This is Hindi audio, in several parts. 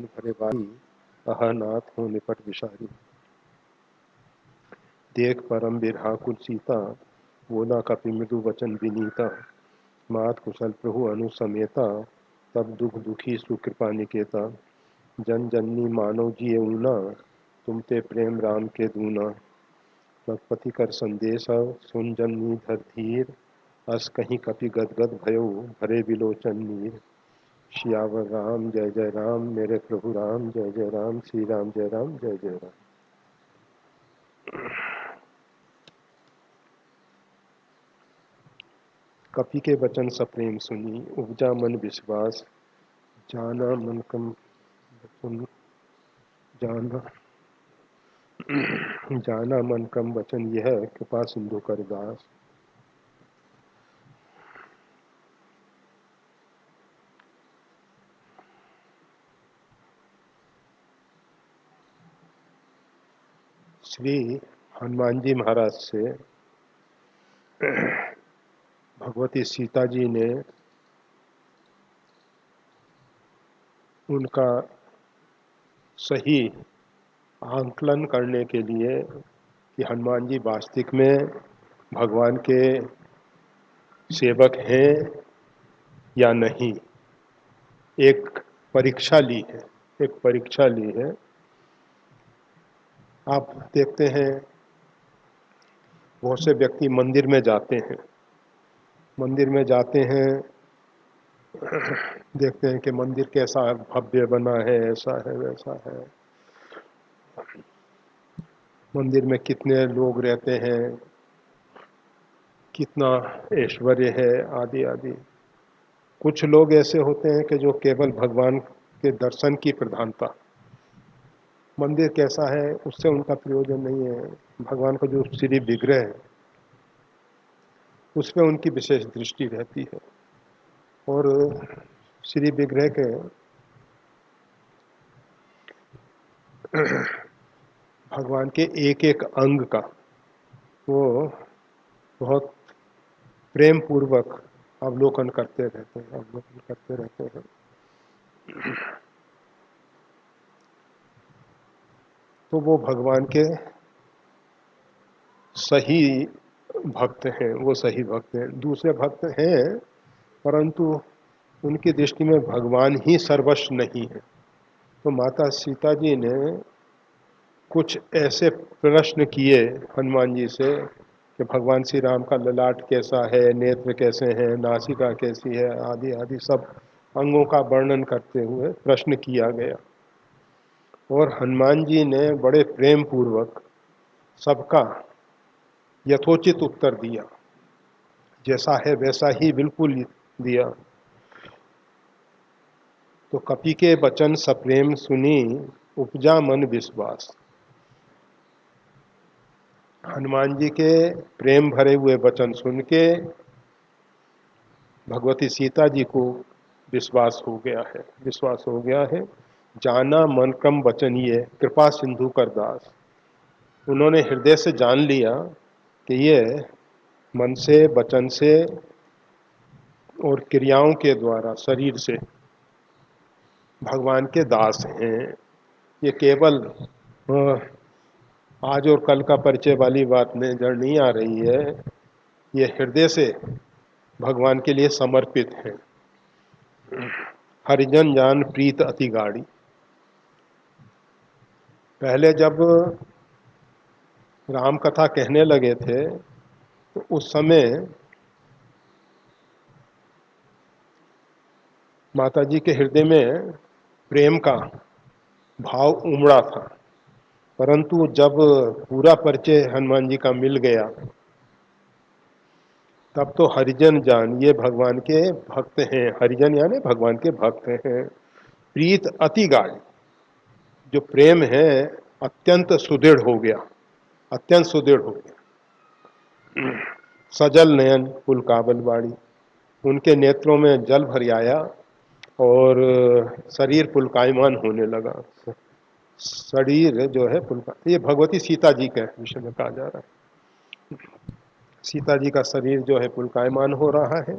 भरे वाली अहनाथ हो निपट विषारी। देख परम बिरहाकुल सीता, बोला कपि मृदु वचन विनीता। मात कुशल प्रभु अनुसमेता, तब दुख दुखी सुकृपा निकेता। जन जननी मानव जिये ऊना, तुम ते प्रेम राम के दूना। रघुपति कर संदेश सुन जननी धर धीर, अस कहीं कपि गदगद भयो भरे विलोचन नीर। श्यावर राम जय जय राम, मेरे प्रभु राम जय जय राम, श्री राम जय राम जय जय राम। कपि के वचन सप्रेम सुनी, उपजा मन विश्वास। जाना मन कम वचन जाना जाना मन कम वचन यह, कृपा सिंधु कर दास। श्री हनुमान जी महाराज से भगवती सीता जी ने उनका सही आंकलन करने के लिए कि हनुमान जी वास्तविक में भगवान के सेवक हैं या नहीं, एक परीक्षा ली है। एक परीक्षा ली है। आप देखते हैं बहुत से व्यक्ति मंदिर में जाते हैं, मंदिर में जाते हैं, देखते हैं कि मंदिर कैसा भव्य बना है, ऐसा है वैसा है, मंदिर में कितने लोग रहते हैं, कितना ऐश्वर्य है, आदि आदि। कुछ लोग ऐसे होते हैं कि जो केवल भगवान के दर्शन की प्रधानता, मंदिर कैसा है उससे उनका प्रयोजन नहीं है, भगवान का जो श्री विग्रह है उसमें उनकी विशेष दृष्टि रहती है। और श्री विग्रह के भगवान के एक एक अंग का वो बहुत प्रेम पूर्वक अवलोकन करते रहते हैं, अवलोकन करते रहते हैं। तो वो भगवान के सही भक्त हैं, वो सही भक्त हैं। दूसरे भक्त हैं परंतु उनकी दृष्टि में भगवान ही सर्वस्व नहीं है। तो माता सीता जी ने कुछ ऐसे प्रश्न किए हनुमान जी से कि भगवान श्री राम का ललाट कैसा है, नेत्र कैसे हैं, नासिका कैसी है, आदि आदि सब अंगों का वर्णन करते हुए प्रश्न किया गया। और हनुमान जी ने बड़े प्रेम पूर्वक सबका यथोचित उत्तर दिया, जैसा है वैसा ही बिल्कुल दिया। तो कपि के वचन सप्रेम सुनी, उपजा मन विश्वास। हनुमान जी के प्रेम भरे हुए वचन सुन के भगवती सीता जी को विश्वास हो गया है, विश्वास हो गया है। जाना मन कम वचन ये, कृपा सिंधु कर दास। उन्होंने हृदय से जान लिया कि ये मन से, वचन से और क्रियाओं के द्वारा, शरीर से भगवान के दास हैं। ये केवल आज और कल का परिचय वाली बात नजर नहीं आ रही है, ये हृदय से भगवान के लिए समर्पित है। हरिजन जान प्रीत अति गाढ़ी। पहले जब राम कथा कहने लगे थे तो उस समय माता जी के हृदय में प्रेम का भाव उमड़ा था, परंतु जब पूरा परिचय हनुमान जी का मिल गया तब तो हरिजन जान, ये भगवान के भक्त हैं। हरिजन यानी भगवान के भक्त हैं। प्रीत अति गाढ़ी, जो प्रेम है अत्यंत सुदृढ़ हो गया, अत्यंत सुदृढ़ हो गया। सजल नयन पुलकाबल बाड़ी, उनके नेत्रों में जल भर आया और शरीर पुलकायमान होने लगा। शरीर जो है पुलका, ये भगवती सीता जी के विषय में कहा जा रहा है। सीता जी का शरीर जो है पुलकायमान हो रहा है,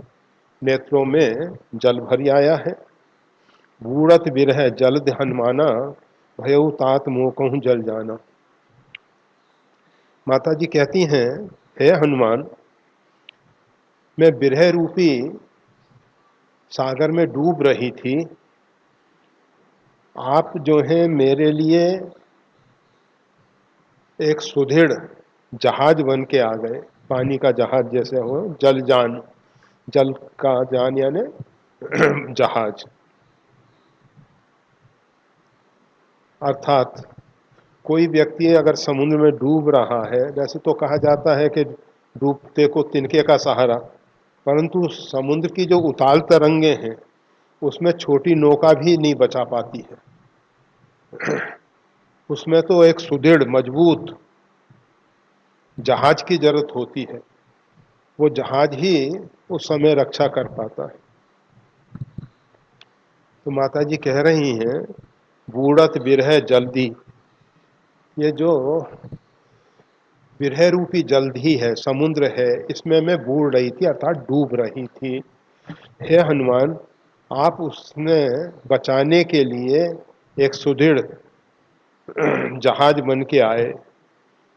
नेत्रों में जल भर आया है बूढ़त बिरह जल्द हनुमाना, भयउ तात मोह कहूँ जल जाना। माता जी कहती हैं, हे हनुमान, मैं बिरह रूपी सागर में डूब रही थी, आप जो हैं मेरे लिए एक सुदृढ़ जहाज बन के आ गए, पानी का जहाज जैसे हो, जल जान, जल का जान यानी जहाज। अर्थात कोई व्यक्ति अगर समुद्र में डूब रहा है, वैसे तो कहा जाता है कि डूबते को तिनके का सहारा, परंतु समुद्र की जो उताल तरंगे हैं उसमें छोटी नौका भी नहीं बचा पाती है। उसमें तो एक सुदृढ़ मजबूत जहाज की जरूरत होती है, वो जहाज ही उस समय रक्षा कर पाता है। तो माता जी कह रही हैं, बूढ़त बिरह जल्दी, ये जो विरह रूपी जल्दी है, समुद्र है, इसमें मैं बूढ़ रही थी अर्थात डूब रही थी। हे हनुमान, आप उसने बचाने के लिए एक सुदृढ़ जहाज बन के आए,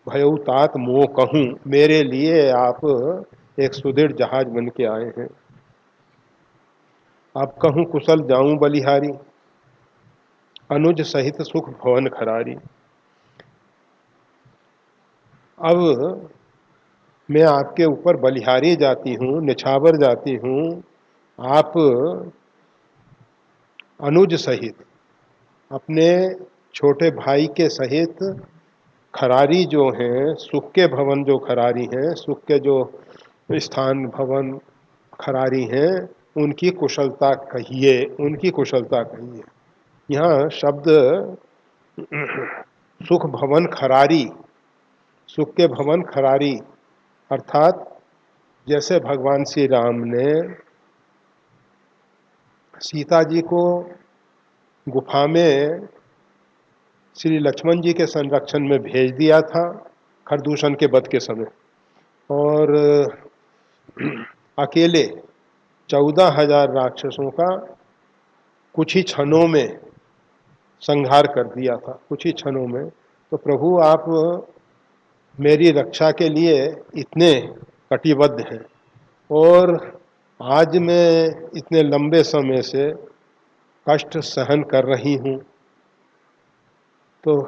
भयउ तात मोह कहूँ, मेरे लिए आप एक सुदृढ़ जहाज बन के आए हैं। आप कहूँ कुशल जाऊं बलिहारी, अनुज सहित सुख भवन खरारी। अब मैं आपके ऊपर बलिहारी जाती हूँ, निछावर जाती हूँ, आप अनुज सहित अपने छोटे भाई के सहित खरारी जो हैं, सुख के भवन जो खरारी हैं, सुख के जो स्थान भवन खरारी हैं, उनकी कुशलता कहिए, उनकी कुशलता कहिए। यहाँ शब्द सुख भवन खरारी, सुख के भवन खरारी, अर्थात जैसे भगवान श्री राम ने सीता जी को गुफा में श्री लक्ष्मण जी के संरक्षण में भेज दिया था खरदूषण के वध के समय, और अकेले 14,000 राक्षसों का कुछ ही क्षणों में संहार कर दिया था, कुछ ही क्षणों में। तो प्रभु आप मेरी रक्षा के लिए इतने कटिबद्ध हैं, और आज मैं इतने लंबे समय से कष्ट सहन कर रही हूँ, तो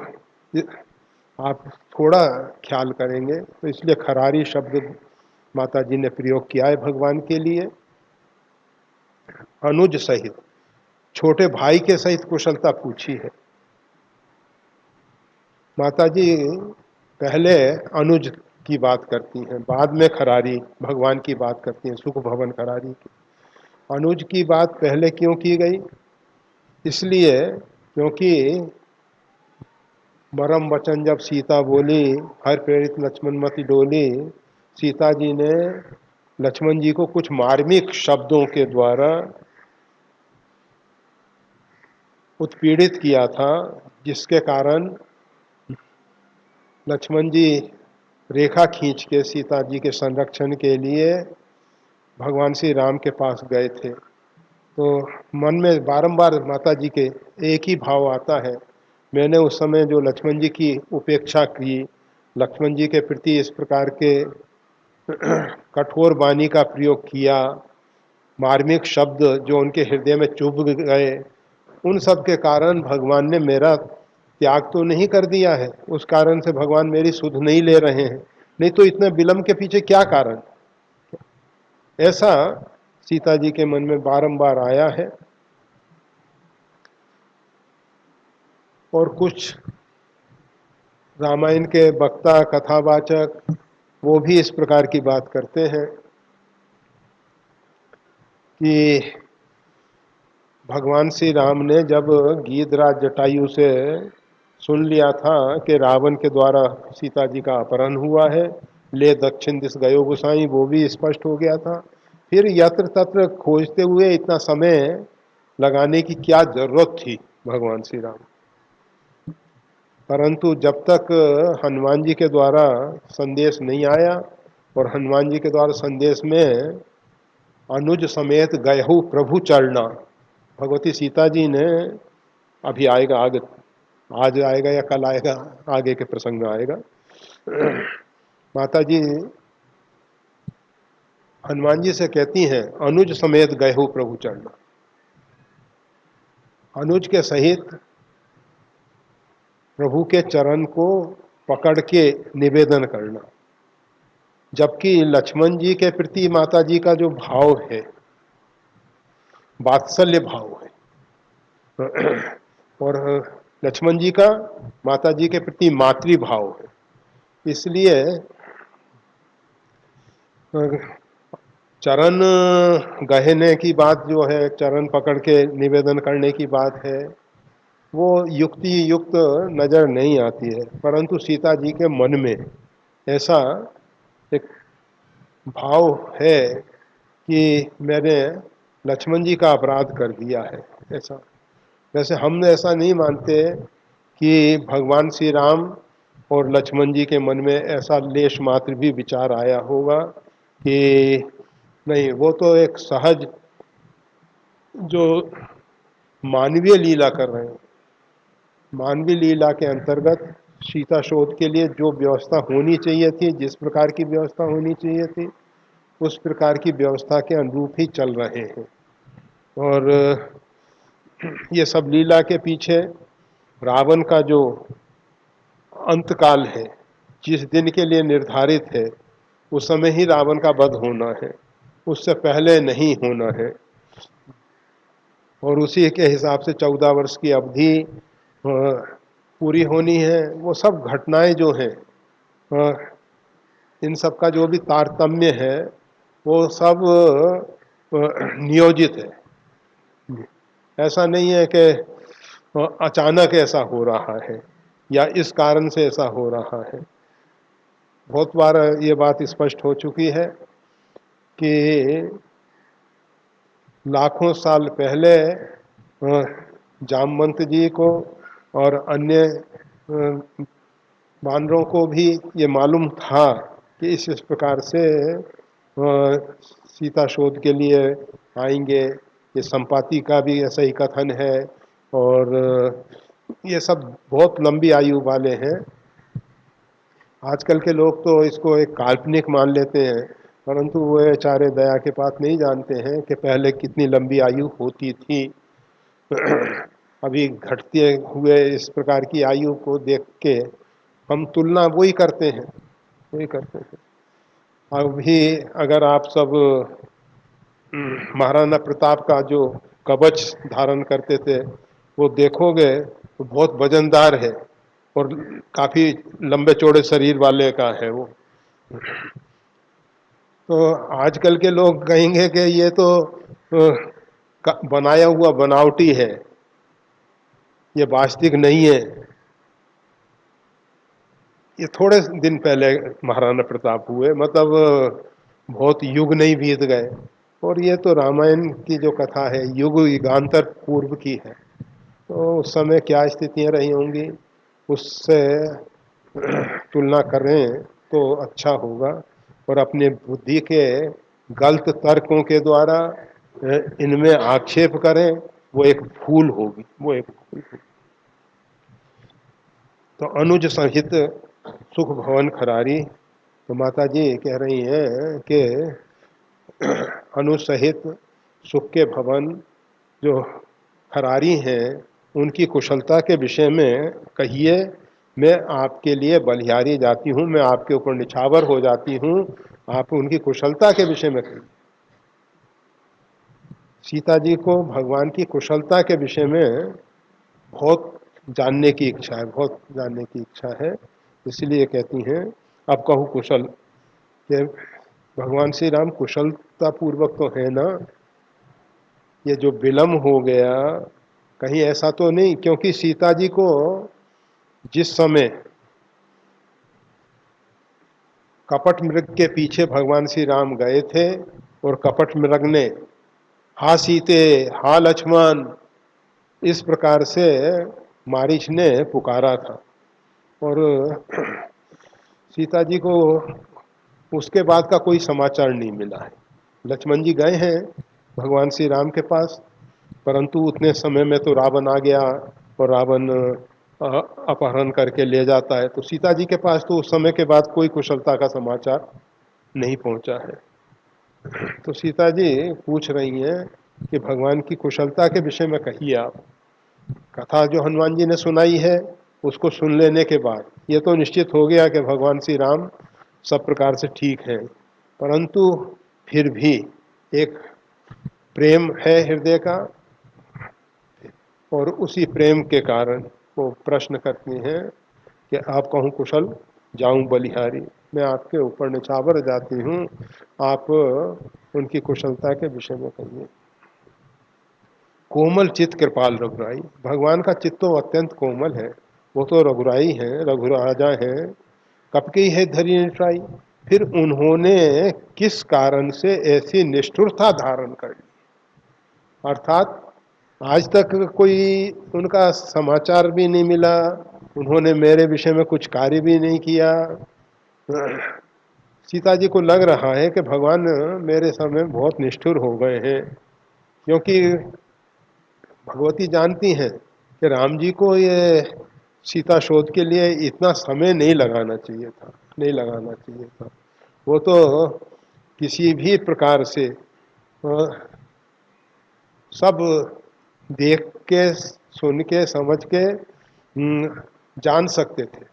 आप थोड़ा ख्याल करेंगे। तो इसलिए खरारी शब्द माता जी ने प्रयोग किया है भगवान के लिए। अनुज सहित, छोटे भाई के सहित कुशलता पूछी है। माता जी पहले अनुज की बात करती हैं, बाद में खरारी भगवान की बात करती हैं, सुख भवन खरारी की। अनुज की बात पहले क्यों की गई? इसलिए क्योंकि मरम वचन जब सीता बोली, हर प्रेरित लक्ष्मण मति डोली, सीता जी ने लक्ष्मण जी को कुछ मार्मिक शब्दों के द्वारा उत्पीड़ित किया था, जिसके कारण लक्ष्मण जी रेखा खींच के सीता जी के संरक्षण के लिए भगवान श्री राम के पास गए थे। तो मन में बारंबार माता जी के एक ही भाव आता है, मैंने उस समय जो लक्ष्मण जी की उपेक्षा की, लक्ष्मण जी के प्रति इस प्रकार के कठोर वाणी का प्रयोग किया, मार्मिक शब्द जो उनके हृदय में चुभ गए, उन सब के कारण भगवान ने मेरा त्याग तो नहीं कर दिया है, उस कारण से भगवान मेरी सुध नहीं ले रहे हैं, नहीं तो इतने विलंब के पीछे क्या कारण। ऐसा सीता जी के मन में बारंबार आया है। और कुछ रामायण के वक्ता कथावाचक वो भी इस प्रकार की बात करते हैं कि भगवान श्री राम ने जब गीधराज जटायु से सुन लिया था कि रावण के द्वारा सीता जी का अपहरण हुआ है, ले दक्षिण दिश गयो गुसाई, वो भी स्पष्ट हो गया था। फिर यत्र तत्र खोजते हुए इतना समय लगाने की क्या जरूरत थी भगवान श्री राम। परंतु जब तक हनुमान जी के द्वारा संदेश नहीं आया, और हनुमान जी के द्वारा संदेश में अनुज समेत गयहु प्रभु चरणा, भगवती सीता जी ने, अभी आएगा आगे, आज आएगा या कल आएगा, आगे के प्रसंग में आएगा, माता जी हनुमान जी से कहती हैं, अनुज समेत गए हो प्रभु चरण। अनुज के सहित प्रभु के चरण को पकड़ के निवेदन करना। जबकि लक्ष्मण जी के प्रति माता जी का जो भाव है, वात्सल्य भाव है, और लक्ष्मण जी का माता जी के प्रति मातृ भाव है। इसलिए चरण गहने की बात जो है, चरण पकड़ के निवेदन करने की बात है, वो युक्ति युक्त नजर नहीं आती है। परंतु सीता जी के मन में ऐसा एक भाव है कि मैंने लक्ष्मण जी का अपराध कर दिया है। ऐसा, वैसे हम ऐसा नहीं मानते कि भगवान श्री राम और लक्ष्मण जी के मन में ऐसा लेश मात्र भी विचार आया होगा कि नहीं, वो तो एक सहज जो मानवीय लीला कर रहे हैं। मानवीय लीला के अंतर्गत सीता शोध के लिए जो व्यवस्था होनी चाहिए थी, जिस प्रकार की व्यवस्था होनी चाहिए थी, उस प्रकार की व्यवस्था के अनुरूप ही चल रहे हैं। और ये सब लीला के पीछे रावण का जो अंतकाल है, जिस दिन के लिए निर्धारित है, उस समय ही रावण का वध होना है, उससे पहले नहीं होना है। और उसी के हिसाब से 14 वर्ष की अवधि पूरी होनी है। वो सब घटनाएं जो हैं, इन सब का जो भी तारतम्य है, वो सब नियोजित है। ऐसा नहीं है कि अचानक ऐसा हो रहा है या इस कारण से ऐसा हो रहा है। बहुत बार ये बात स्पष्ट हो चुकी है कि लाखों साल पहले जामवंत जी को और अन्य वानरों को भी ये मालूम था कि इस प्रकार से सीता शोध के लिए आएंगे। ये संपाति का भी ऐसा ही कथन है, और ये सब बहुत लंबी आयु वाले हैं। आजकल के लोग तो इसको एक काल्पनिक मान लेते हैं, परंतु वो चारे दया के बात नहीं जानते हैं कि पहले कितनी लंबी आयु होती थी। अभी घटते हुए इस प्रकार की आयु को देख के हम तुलना वही करते हैं, वही करते हैं। अभी अगर आप सब महाराणा प्रताप का जो कवच धारण करते थे वो देखोगे तो बहुत वजनदार है और काफी लंबे चौड़े शरीर वाले का है वो। तो आजकल के लोग कहेंगे कि ये तो बनाया हुआ बनावटी है, ये वास्तविक नहीं है। ये थोड़े दिन पहले महाराणा प्रताप हुए, मतलब बहुत युग नहीं बीत गए। और ये तो रामायण की जो कथा है युग युगांतर पूर्व की है, तो उस समय क्या स्थितियां रही होंगी उससे तुलना करें तो अच्छा होगा। और अपने बुद्धि के गलत तर्कों के द्वारा इनमें आक्षेप करें, वो एक भूल होगी, वो एक भूल होगी। तो अनुज सहित सुख भवन खरारी, तो माता जी कह रही हैं कि अनुज सहित सुख के भवन जो खरारी हैं उनकी कुशलता के विषय में कहिए। मैं आपके लिए बलिहारी जाती हूँ, मैं आपके ऊपर निछावर हो जाती हूँ, आप उनकी कुशलता के विषय में कहिए। सीता जी को भगवान की कुशलता के विषय में बहुत जानने की इच्छा है, बहुत जानने की इच्छा है। इसलिए कहती हैं, अब कहूँ कुशल, कि भगवान श्री राम कुशलता पूर्वक तो है ना, ये जो विलम्ब हो गया कहीं ऐसा तो नहीं, क्योंकि सीता जी को जिस समय कपट मृग के पीछे भगवान श्री राम गए थे और कपट मृग ने हा सीते हा लक्ष्मण इस प्रकार से मारीच ने पुकारा था, और सीता जी को उसके बाद का कोई समाचार नहीं मिला है। लक्ष्मण जी गए हैं भगवान श्री राम के पास, परंतु उतने समय में तो रावण आ गया और रावण अपहरण करके ले जाता है। तो सीता जी के पास तो उस समय के बाद कोई कुशलता का समाचार नहीं पहुंचा है। तो सीता जी पूछ रही हैं कि भगवान की कुशलता के विषय में कहिए आप। कथा जो हनुमान जी ने सुनाई है उसको सुन लेने के बाद ये तो निश्चित हो गया कि भगवान श्री राम सब प्रकार से ठीक हैं, परंतु फिर भी एक प्रेम है हृदय का, और उसी प्रेम के कारण वो प्रश्न करती हैं कि आप कहूँ कुशल जाऊं बलिहारी। मैं आपके ऊपर निछावर जाती हूँ, आप उनकी कुशलता के विषय में कहिए। कोमल चित्त कृपाल रघुराई, भगवान का चित्त तो अत्यंत कोमल है, वो तो रघुराई हैं, रघुराजा हैं, कपकी है धरी निष्ठाई। फिर उन्होंने किस कारण से ऐसी निष्ठुरता धारण कर ली, अर्थात आज तक कोई उनका समाचार भी नहीं मिला, उन्होंने मेरे विषय में कुछ कार्य भी नहीं किया। सीता जी को लग रहा है कि भगवान मेरे समय बहुत निष्ठुर हो गए हैं, क्योंकि भगवती जानती हैं कि राम जी को ये सीता शोध के लिए इतना समय नहीं लगाना चाहिए था, नहीं लगाना चाहिए था। वो तो किसी भी प्रकार से सब देख के सुन के समझ के जान सकते थे।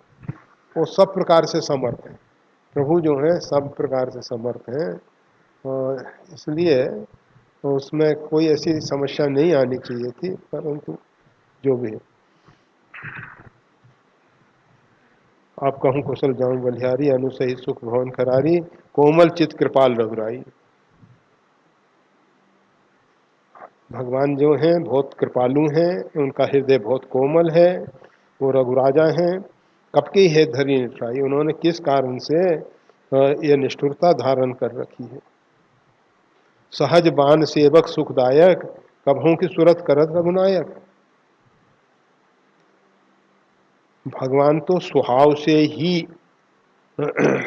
वो सब प्रकार से समर्थ हैं, प्रभु जो है सब प्रकार से समर्थ हैं, और इसलिए तो उसमें कोई ऐसी समस्या नहीं आनी चाहिए थी, परंतु जो भी है। आप कहूँ कुशल जाऊं बलिहारी, अनुसही सुख भवन करारी, कोमल चित कृपाल रघुराई। भगवान जो हैं बहुत कृपालु हैं, उनका हृदय बहुत कोमल है, वो रघुराजा हैं। कपकी है धरी निष्ठाई, उन्होंने किस कारण से ये निष्ठुरता धारण कर रखी है। सहज बान सेवक सुखदायक, कभों की सूरत करत रघुनायक। भगवान तो स्वभाव से ही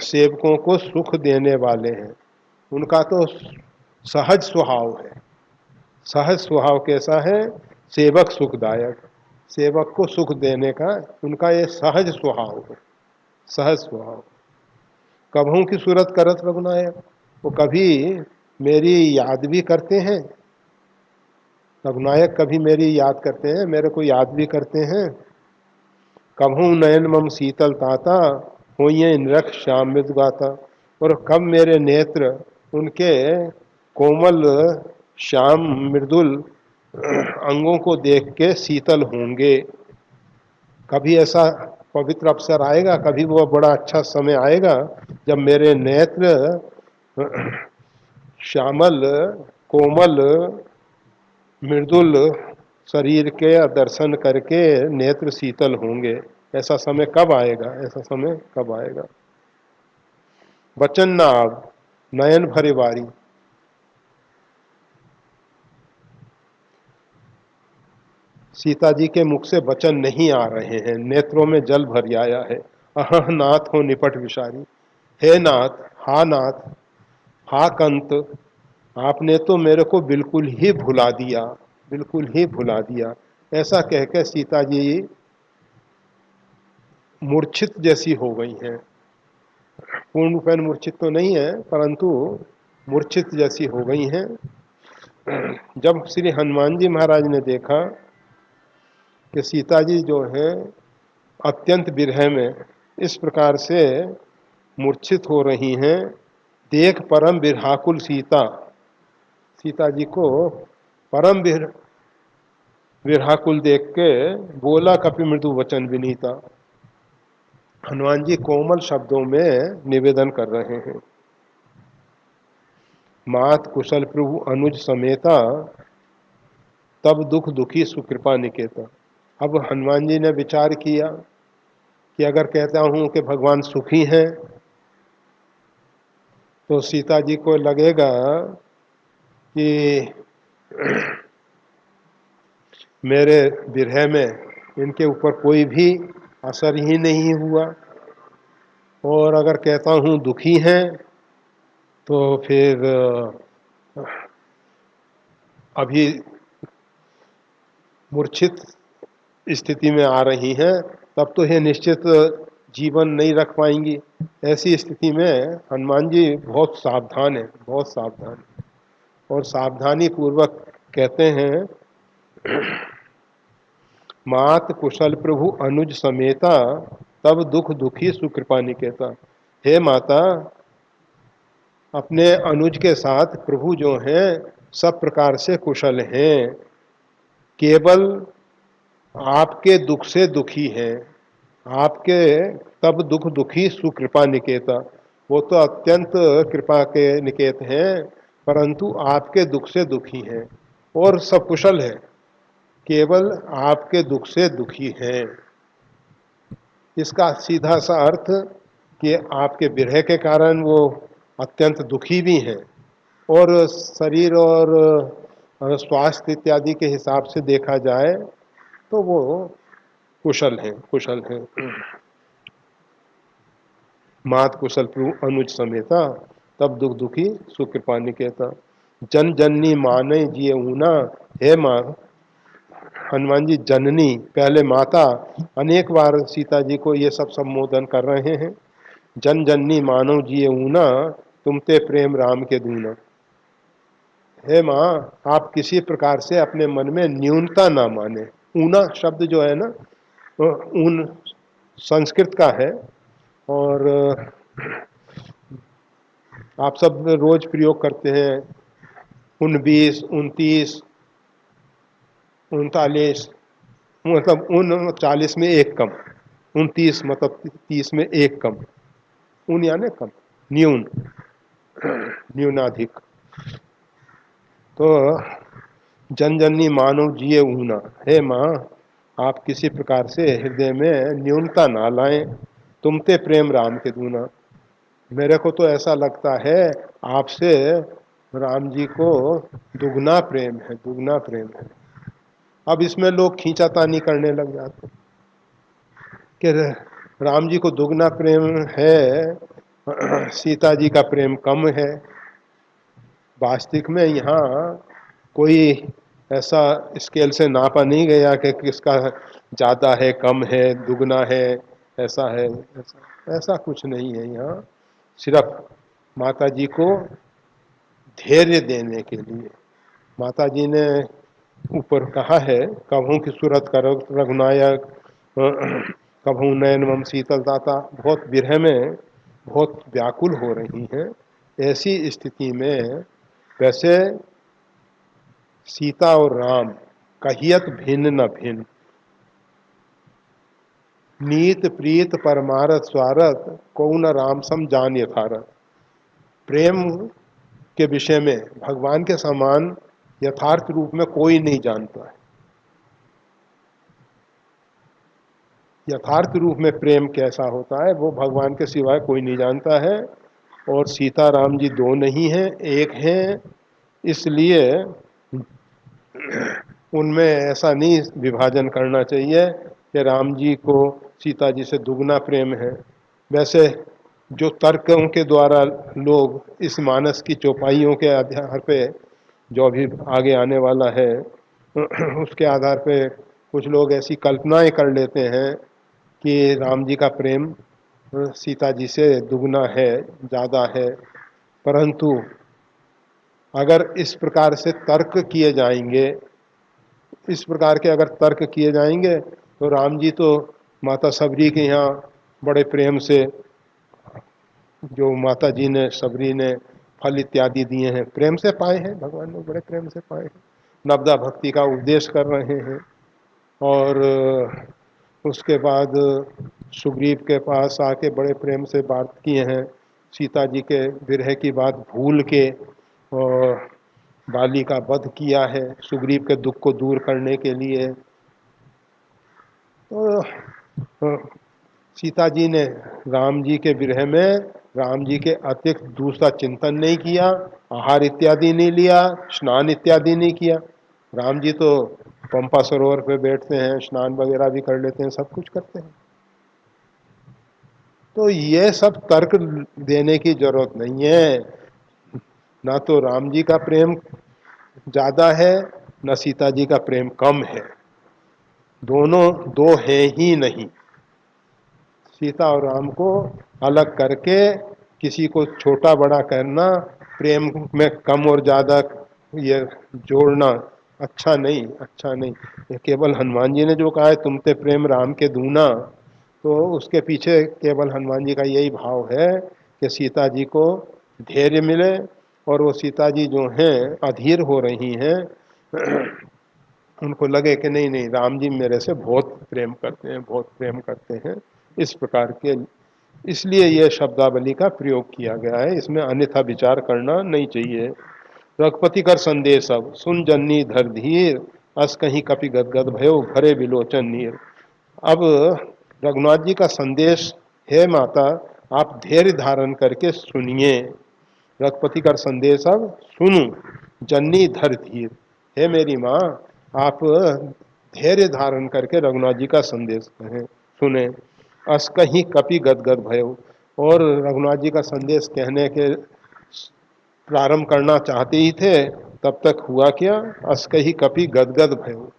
सेवकों को सुख देने वाले हैं, उनका तो सहज स्वभाव है। सहज स्वभाव कैसा है? सेवक सुखदायक, सेवक को सुख देने का उनका ये सहज स्वभाव है, सहज स्वभाव। कभों की सूरत करत रघुनायक, वो कभी मेरी याद भी करते हैं, रघुनायक कभी मेरी याद करते हैं, मेरे को याद भी करते हैं। कभू नयन मम शीतल ताता, होइए नृख श्याम मृद गाता। और कब मेरे नेत्र उनके कोमल श्याम मृदुल अंगों को देख के शीतल होंगे। कभी ऐसा पवित्र अवसर आएगा, कभी वो बड़ा अच्छा समय आएगा जब मेरे नेत्र श्यामल कोमल मृदुल शरीर के दर्शन करके नेत्र शीतल होंगे। ऐसा समय कब आएगा? ऐसा समय कब आएगा? वचन नाव नयन भरे बारी, सीता जी के मुख से वचन नहीं आ रहे हैं, नेत्रों में जल भर आया है। अह नाथ हो निपट विशारी, हे नाथ, हा नाथ, हा कंत, आपने तो मेरे को बिल्कुल ही भुला दिया, बिल्कुल ही भुला दिया। ऐसा कह के सीता जी मूर्छित जैसी हो गई हैं। पूर्ण रूपेण मूर्छित तो नहीं है, परंतु मूर्छित जैसी हो गई हैं। जब श्री हनुमान जी महाराज ने देखा कि सीता जी जो है अत्यंत विरह में इस प्रकार से मूर्छित हो रही हैं, देख परम विरहाकुल सीता, सीता जी को परम विरहाकुल देख के बोला कपि मृदु वचन विनीता। हनुमान जी कोमल शब्दों में निवेदन कर रहे हैं। मात कुशल प्रभु अनुज समेता, तब दुख दुखी सुकृपा निकेता। अब हनुमान जी ने विचार किया कि अगर कहता हूं कि भगवान सुखी हैं तो सीता जी को लगेगा कि मेरे विरह में इनके ऊपर कोई भी असर ही नहीं हुआ, और अगर कहता हूं दुखी हैं तो फिर अभी मूर्छित स्थिति में आ रही हैं, तब तो ये निश्चित जीवन नहीं रख पाएंगी। ऐसी स्थिति में हनुमान जी बहुत सावधान है, बहुत सावधान है। और सावधानी पूर्वक कहते हैं, मात कुशल प्रभु अनुज समेता, तब दुख दुखी सुकृपा निकेता। हे माता, अपने अनुज के साथ प्रभु जो हैं सब प्रकार से कुशल हैं, केवल आपके दुख से दुखी हैं। आपके तब दुख दुखी सुकृपा निकेता, वो तो अत्यंत कृपा के निकेत हैं, परंतु आपके दुख से दुखी हैं। और सब कुशल है, केवल आपके दुख से दुखी हैं। इसका सीधा सा अर्थ कि आपके विरह के कारण वो अत्यंत दुखी भी हैं, और शरीर और स्वास्थ्य इत्यादि के हिसाब से देखा जाए तो वो कुशल हैं, कुशल हैं। मात कुशल प्रभु अनुज समेता, तब दुख दुखी सुकृपा निकेता। जन जननी माने जिये ऊना। हे माँ, हनुमान जी जननी, पहले माता, अनेक बार सीता जी को ये सब संबोधन कर रहे हैं। जन जननी मानो जिये ऊना, तुमते प्रेम राम के दूना। हे माँ, आप किसी प्रकार से अपने मन में न्यूनता ना माने। ऊना शब्द जो है ना, ऊन संस्कृत का है, और आप सब रोज प्रयोग करते हैं। 19, 29, 39, मतलब 39 में एक कम, 29 मतलब 30 में एक कम, ऊन यानी कम, न्यून, न्यूनाधिक। तो जन जननी मानव जिये ऊना। हे माँ, आप किसी प्रकार से हृदय में न्यूनता ना लाएं। तुमते प्रेम राम के दूना। मेरे को तो ऐसा लगता है आपसे राम जी को दुगना प्रेम है, दुगना प्रेम है। अब इसमें लोग खींचातानी करने लग जाते कि राम जी को दुगना प्रेम है, सीता जी का प्रेम कम है। वास्तविक में यहाँ कोई ऐसा स्केल से नापा नहीं गया कि किसका ज़्यादा है, कम है, दुगना है, ऐसा है, ऐसा कुछ नहीं है। यहाँ सिर्फ माता जी को धैर्य देने के लिए माता जी ने ऊपर कहा है, कभों की सूरत करो रघुनायक, कभों नयन मम शीतल दाता। बहुत विरह में बहुत व्याकुल हो रही हैं। ऐसी स्थिति में वैसे सीता और राम कहियत भिन्न न भिन्न, नीत प्रीत परमारथ स्वारथ, को न राम सम जान यथारथ। प्रेम के विषय में भगवान के समान यथार्थ रूप में कोई नहीं जानता है। यथार्थ रूप में प्रेम कैसा होता है वो भगवान के सिवाय कोई नहीं जानता है। और सीता राम जी दो नहीं हैं, एक हैं। इसलिए उनमें ऐसा नहीं विभाजन करना चाहिए कि राम जी को सीता जी से दुगना प्रेम है। वैसे जो तर्कों के द्वारा लोग इस मानस की चौपाइयों के आधार पे, जो अभी आगे आने वाला है, उसके आधार पे कुछ लोग ऐसी कल्पनाएं कर लेते हैं कि राम जी का प्रेम सीता जी से दुगना है, ज़्यादा है। परंतु अगर इस प्रकार से तर्क किए जाएंगे, इस प्रकार के अगर तर्क किए जाएंगे, तो राम जी तो माता सबरी के यहाँ बड़े प्रेम से, जो माता जी ने सबरी ने फल इत्यादि दिए हैं, प्रेम से पाए हैं, भगवान ने बड़े प्रेम से पाए हैं। नवदा भक्ति का उपदेश कर रहे हैं। और उसके बाद सुग्रीव के पास आके बड़े प्रेम से बात किए हैं। सीता जी के विरह की बात भूल के और बाली का वध किया है सुग्रीव के दुख को दूर करने के लिए। तो सीता जी ने राम जी के विरह में राम जी के अतिरिक्त दूसरा चिंतन नहीं किया, आहार इत्यादि नहीं लिया, स्नान इत्यादि नहीं किया। राम जी तो पंपा सरोवर पे बैठते हैं, स्नान वगैरह भी कर लेते हैं, सब कुछ करते हैं। तो ये सब तर्क देने की जरूरत नहीं है। ना तो राम जी का प्रेम ज़्यादा है, न सीता जी का प्रेम कम है। दोनों दो हैं ही नहीं। सीता और राम को अलग करके किसी को छोटा बड़ा करना, प्रेम में कम और ज्यादा ये जोड़ना अच्छा नहीं, अच्छा नहीं। ये केवल हनुमान जी ने जो कहा है तुम ते प्रेम राम के दूना, तो उसके पीछे केवल हनुमान जी का यही भाव है कि सीता जी को धैर्य मिले, और वो सीता जी जो हैं अधीर हो रही हैं, उनको लगे कि नहीं नहीं राम जी मेरे से बहुत प्रेम करते हैं, बहुत प्रेम करते हैं, इस प्रकार के, इसलिए यह शब्दावली का प्रयोग किया गया है। इसमें अन्यथा विचार करना नहीं चाहिए। रघुपति कर संदेश अब सुन जननी धर धीर, अस कहीं कपि गदगद भयो भरे विलोचन नीर। अब रघुनाथ जी का संदेश है माता, आप धैर्य धारण करके सुनिए। रघुपति का संदेश अब सुनू, जननी धर धीर, हे मेरी माँ आप धैर्य धारण करके रघुनाथ जी का संदेश कहें, सुने। अस कहीं कपि गदगद भयो, और रघुनाथ जी का संदेश कहने के प्रारंभ करना चाहते ही थे, तब तक हुआ क्या, अस कहीं कपि गदगद भयो,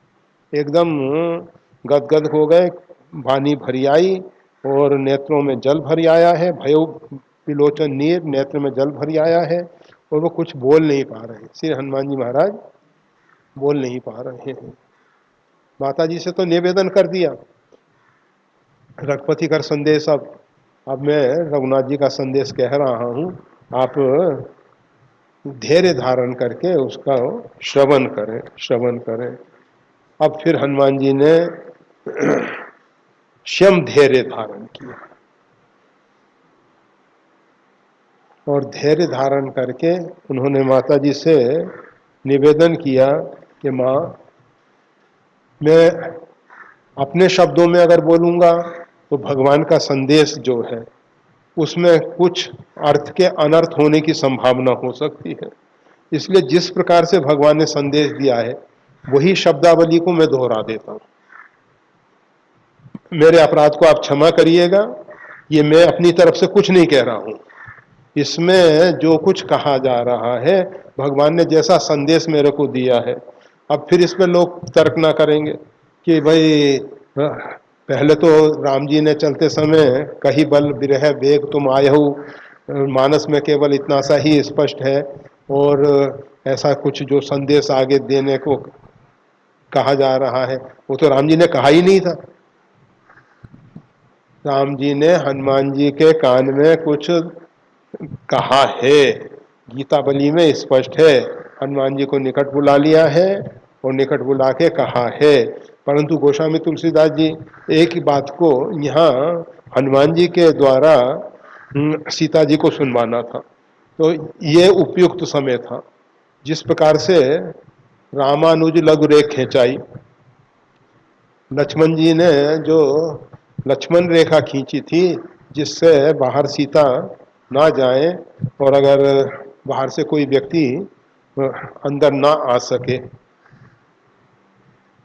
एकदम गदगद हो गए, वाणी भरी आई और नेत्रों में जल भरी आया है, भयो विलोचन नीर, नेत्र में जल भरी आया है, और वो कुछ बोल नहीं पा रहे, श्री हनुमान जी महाराज बोल नहीं पा रहे हैं। माता जी से तो निवेदन कर दिया, रघुपति कर संदेश अब मैं रघुनाथ जी का संदेश कह रहा हूँ, आप धैर्य धारण करके उसका श्रवण करें, श्रवण करें। अब फिर हनुमान जी ने स्वयं धैर्य धारण किया, और धैर्य धारण करके उन्होंने माता जी से निवेदन किया कि माँ मैं अपने शब्दों में अगर बोलूँगा तो भगवान का संदेश जो है उसमें कुछ अर्थ के अनर्थ होने की संभावना हो सकती है, इसलिए जिस प्रकार से भगवान ने संदेश दिया है वही शब्दावली को मैं दोहरा देता हूँ। मेरे अपराध को आप क्षमा करिएगा, ये मैं अपनी तरफ से कुछ नहीं कह रहा हूँ, इसमें जो कुछ कहा जा रहा है भगवान ने जैसा संदेश मेरे को दिया है। अब फिर इसमें लोग तर्क ना करेंगे कि भाई पहले तो राम जी ने चलते समय कही बल विरह वेग तुम आयहु, मानस में केवल इतना सा ही स्पष्ट है, और ऐसा कुछ जो संदेश आगे देने को कहा जा रहा है वो तो राम जी ने कहा ही नहीं था। राम जी ने हनुमान जी के कान में कुछ कहा है, गीता बली में स्पष्ट है, हनुमान जी को निकट बुला लिया है और निकट बुला के कहा है, परंतु गोस्वामी तुलसीदास जी एक ही बात को यहाँ हनुमान जी के द्वारा सीता जी को सुनवाना था, तो ये उपयुक्त समय था। जिस प्रकार से रामानुज लघु रेख खिंचाई, लक्ष्मण जी ने जो लक्ष्मण रेखा खींची थी जिससे बाहर सीता ना जाए, और अगर बाहर से कोई व्यक्ति अंदर ना आ सके,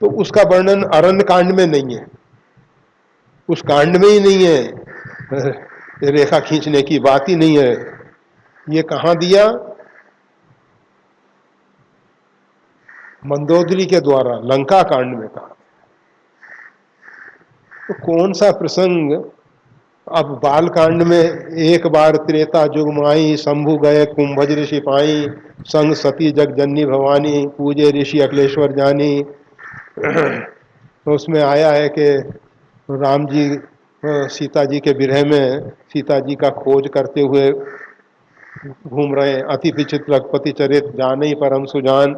तो उसका वर्णन अरण्य कांड में नहीं है, उस कांड में ही नहीं है, रेखा खींचने की बात ही नहीं है। ये कहाँ दिया, मंदोदरी के द्वारा लंका कांड में कहा। तो कौन सा प्रसंग, अब बाल कांड में एक बार त्रेता जुगमाई, शंभु गए कुंभज ऋषि पाई, संग सती जगजननी भवानी, पूजे ऋषि अखिलेश्वर जानी। तो उसमें आया है कि राम जी सीता जी के विरह में सीता जी का खोज करते हुए घूम रहे हैं, अति विचित्र रघुपति चरित जाने परम सुजान।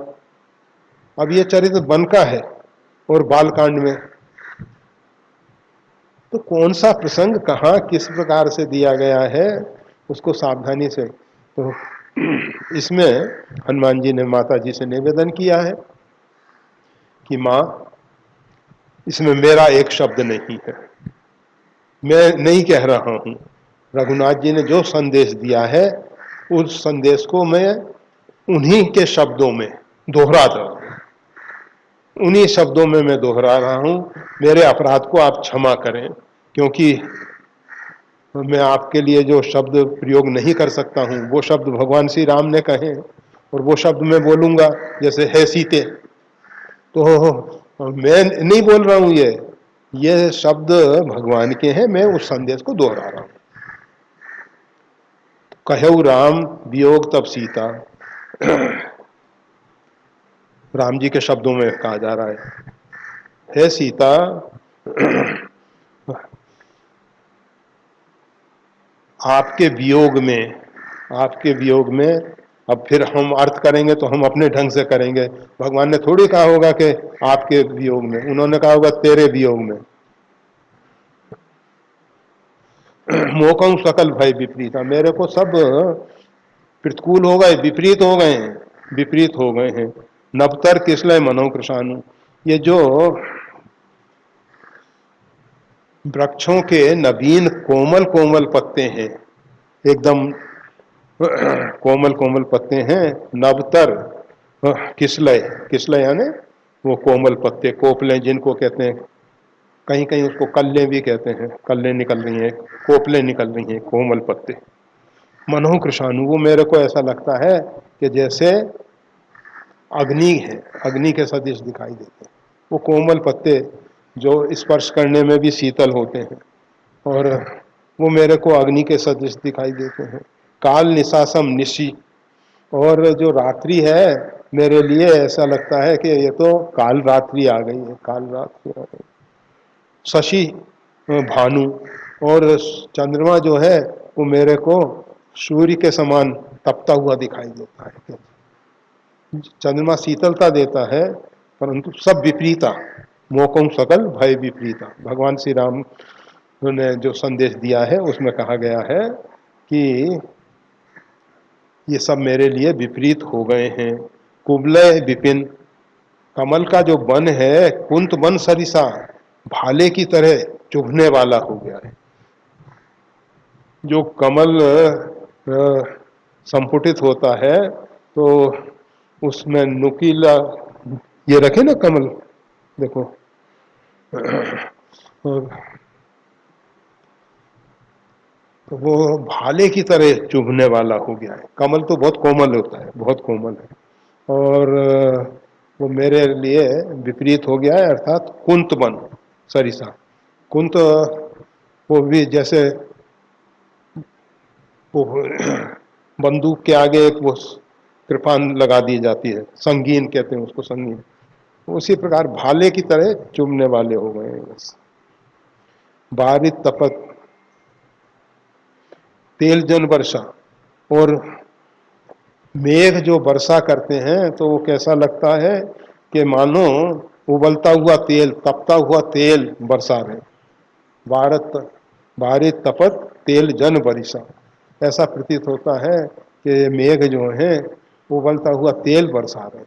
अब ये चरित्र वन का है और बालकांड में, तो कौन सा प्रसंग कहाँ किस प्रकार से दिया गया है उसको सावधानी से, तो इसमें हनुमान जी ने माता जी से निवेदन किया है कि माँ इसमें मेरा एक शब्द नहीं है, मैं नहीं कह रहा हूँ, रघुनाथ जी ने जो संदेश दिया है उस संदेश को मैं उन्हीं के शब्दों में दोहरा रहा हूँ, उन्हीं शब्दों में मैं दोहरा रहा हूँ। मेरे अपराध को आप क्षमा करें, क्योंकि मैं आपके लिए जो शब्द प्रयोग नहीं कर सकता हूँ वो शब्द भगवान श्री राम ने कहे, और वो शब्द मैं बोलूँगा जैसे है सीते, तो और मैं नहीं बोल रहा हूं, ये शब्द भगवान के हैं, मैं उस संदेश को दोहरा रहा हूं। कहऊ राम वियोग तब सीता, राम जी के शब्दों में कहा जा रहा है, हे सीता, आपके वियोग में, आपके वियोग में, अब फिर हम अर्थ करेंगे तो हम अपने ढंग से करेंगे। भगवान ने थोड़ी कहा होगा कि आपके वियोग में, उन्होंने कहा होगा तेरे वियोग में। मोकम सकल भय विपरीता, मेरे को सब प्रतिकूल हो गए, विपरीत हो गए हैं, विपरीत हो गए हैं। नवतर किसलय मनो कृषाणु, ये जो वृक्षों के नवीन कोमल कोमल पत्ते हैं, एकदम कोमल कोमल पत्ते हैं, नवतर किसलय, किसलय यानी वो कोमल पत्ते, कोपले जिनको कहते हैं, कहीं कहीं उसको कल्ले भी कहते हैं, कल्ले निकल रही हैं, कोपले निकल रही हैं, कोमल पत्ते। मनोह कृषाणु, वो मेरे को ऐसा लगता है कि जैसे अग्नि है, अग्नि के सदृश दिखाई देते हैं वो कोमल पत्ते, जो स्पर्श करने में भी शीतल होते हैं, और वो मेरे को अग्नि के सदृश दिखाई देते हैं। काल निशासम निशी, और जो रात्रि है मेरे लिए ऐसा लगता है कि ये तो काल रात्रि आ गई है, काल रात्रि आ गई। शशि भानु, और चंद्रमा जो है वो मेरे को सूर्य के समान तपता हुआ दिखाई देता है। चंद्रमा शीतलता देता है, परंतु सब विपरीता, मोकों सकल भय विपरीता। भगवान श्री राम ने जो संदेश दिया है उसमें कहा गया है कि ये सब मेरे लिए विपरीत हो गए हैं। कुबलय विपिन, कमल का जो वन है कुंत वन सरिसा, भाले की तरह चुभने वाला हो गया है। जो कमल संपुटित होता है तो उसमें नुकीला, ये रखे ना कमल, देखो, और तो वो भाले की तरह चुभने वाला हो गया है। कमल तो बहुत कोमल होता है, बहुत कोमल है, और वो मेरे लिए विपरीत हो गया है, अर्थात कुंत वन सरिसा। कुंत वो भी जैसे वो बंदूक के आगे एक वो कृपान लगा दी जाती है, संगीन कहते हैं उसको, संगीन, उसी प्रकार भाले की तरह चुभने वाले हो गए हैं बस। बारित तपत तेल जन वर्षा, और मेघ जो वर्षा करते हैं तो वो कैसा लगता है कि मानो उबलता हुआ तेल, तपता हुआ तेल बरसा रहे। भारत बारित तपत तेल जन वर्षा, ऐसा प्रतीत होता है कि मेघ जो है उबलता हुआ तेल बरसा रहे।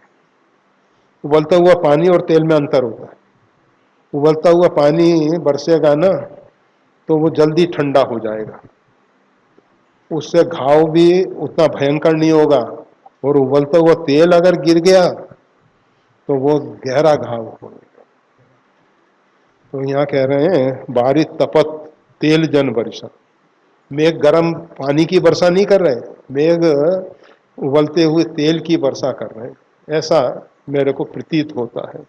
उबलता हुआ पानी और तेल में अंतर होता है। उबलता हुआ पानी बरसेगा ना तो वो जल्दी ठंडा हो जाएगा, उससे घाव भी उतना भयंकर नहीं होगा, और उबलता हुआ तेल अगर गिर गया तो वो गहरा घाव होगा। तो यहाँ कह रहे हैं बारिश तपत तेल जन वर्षा, मेघ गर्म पानी की वर्षा नहीं कर रहे, मेघ उबलते हुए तेल की वर्षा कर रहे हैं, ऐसा मेरे को प्रतीत होता है।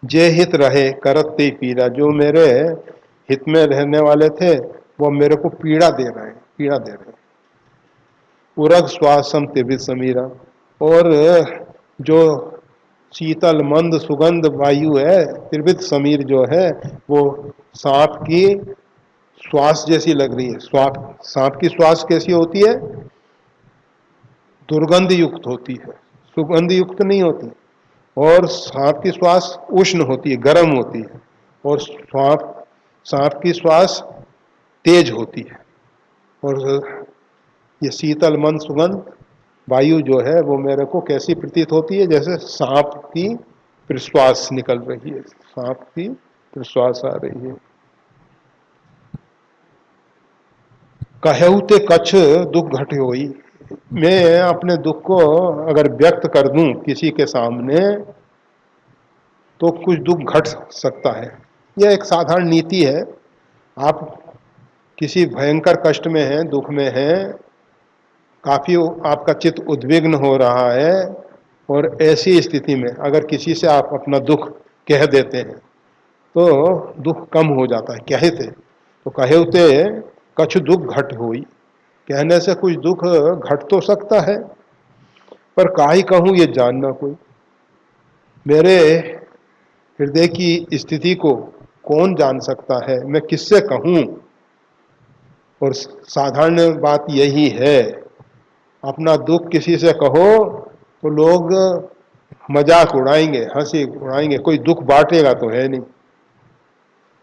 जे हित रहे करत ते पीड़ा, जो मेरे हित में रहने वाले थे वो मेरे को पीड़ा दे रहे हैं, पीड़ा दे रहे हैं। उरग श्वासम तिवृत समीरा, और जो शीतल मंद सुगंध वायु है, त्रिविध समीर जो है वो सांप की श्वास जैसी लग रही है। सांप की श्वास कैसी होती है? दुर्गंध युक्त होती है, सुगंध युक्त नहीं होती। और सांप की श्वास उष्ण होती है, गर्म होती है, और सांप की श्वास तेज होती है। और ये शीतल मंद सुगंध वायु जो है वो मेरे को कैसी प्रतीत होती है? जैसे सांप की प्रश्वास निकल रही है, सांप की प्रश्वास आ रही है। कहऊ ते कछ दुख घटे होई, मैं अपने दुख को अगर व्यक्त कर दूं किसी के सामने तो कुछ दुख घट सकता है। यह एक साधारण नीति है। आप किसी भयंकर कष्ट में हैं, दुख में हैं, काफी आपका चित्त उद्विग्न हो रहा है, और ऐसी स्थिति में अगर किसी से आप अपना दुख कह देते हैं तो दुख कम हो जाता है। कहे थे तो कहे उते कछु दुख घट होई, कहने से कुछ दुख घट तो सकता है, पर काहे कहूं ये जानना कोई। मेरे हृदय की स्थिति को कौन जान सकता है, मैं किससे कहूं। और साधारण बात यही है, अपना दुख किसी से कहो तो लोग मजाक उड़ाएंगे, हंसी उड़ाएंगे, कोई दुख बांटेगा तो है नहीं।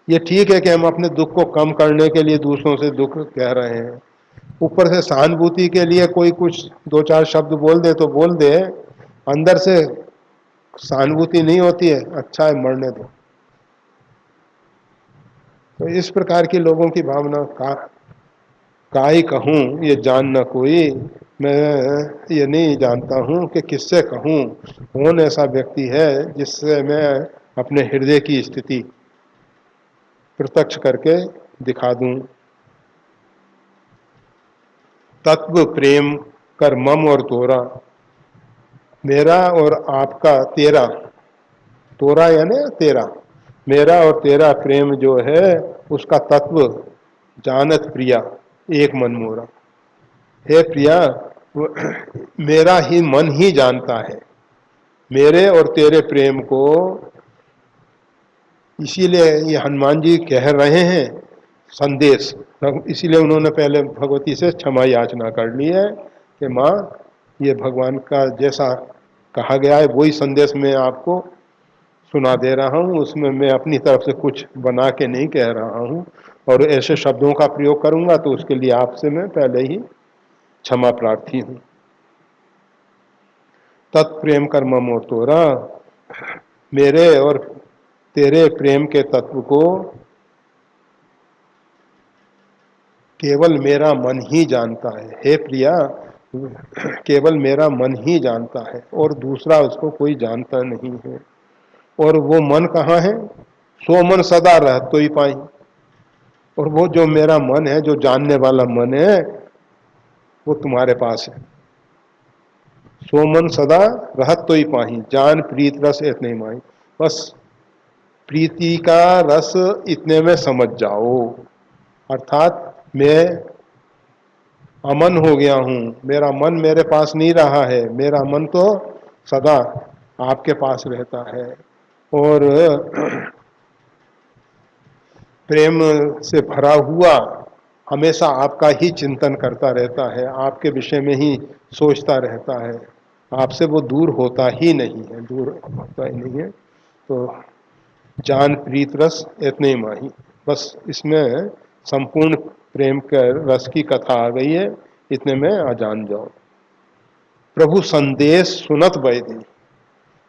ये ठीक है कि हम अपने दुख को कम करने के लिए दूसरों से दुख कह रहे हैं, ऊपर से सहानुभूति के लिए कोई कुछ दो चार शब्द बोल दे तो बोल दे, अंदर से सहानुभूति नहीं होती है, अच्छा है मरने दो। तो इस प्रकार की लोगों की भावना काहे कहूं ये जानना कोई, मैं ये नहीं जानता हूं कि किससे कहूं। कौन ऐसा व्यक्ति है जिससे मैं अपने हृदय की स्थिति प्रत्यक्ष करके दिखा दूं। तत्व प्रेम कर मम और तोरा, मेरा और आपका तेरा, तोरा यानी तेरा, मेरा और तेरा प्रेम जो है उसका तत्व जानत प्रिया एक मन मोरा। हे प्रिया, मेरा ही मन ही जानता है मेरे और तेरे प्रेम को। इसीलिए ये हनुमान जी कह रहे हैं संदेश, इसीलिए उन्होंने पहले भगवती से क्षमा याचना कर ली है कि माँ ये भगवान का जैसा कहा गया है वही संदेश मैं आपको सुना दे रहा हूँ, उसमें मैं अपनी तरफ से कुछ बना के नहीं कह रहा हूँ, और ऐसे शब्दों का प्रयोग करूंगा तो उसके लिए आपसे मैं पहले ही क्षमा प्रार्थी हूँ। तत्प्रेम कर मम और तोरा, मेरे और तेरे प्रेम के तत्व को केवल मेरा मन ही जानता है। हे प्रिया, केवल मेरा मन ही जानता है और दूसरा उसको कोई जानता नहीं है। और वो मन कहाँ है, सो मन सदा रह तो ही पाई। और वो जो मेरा मन है, जो जानने वाला मन है, वो तुम्हारे पास है। सो मन सदा रहत तो ही पाही, जान प्रीत रस इतने माही। बस प्रीति का रस इतने में समझ जाओ, अर्थात मैं अमन हो गया हूं, मेरा मन मेरे पास नहीं रहा है, मेरा मन तो सदा आपके पास रहता है। और प्रेम से भरा हुआ हमेशा आपका ही चिंतन करता रहता है, आपके विषय में ही सोचता रहता है, आपसे वो दूर होता ही नहीं है, दूर होता ही नहीं है। तो जान प्रीत रस इतने ही माही, बस इसमें संपूर्ण प्रेम के रस की कथा आ गई है, इतने में आ जान जाओ। प्रभु संदेश सुनत वैदेही,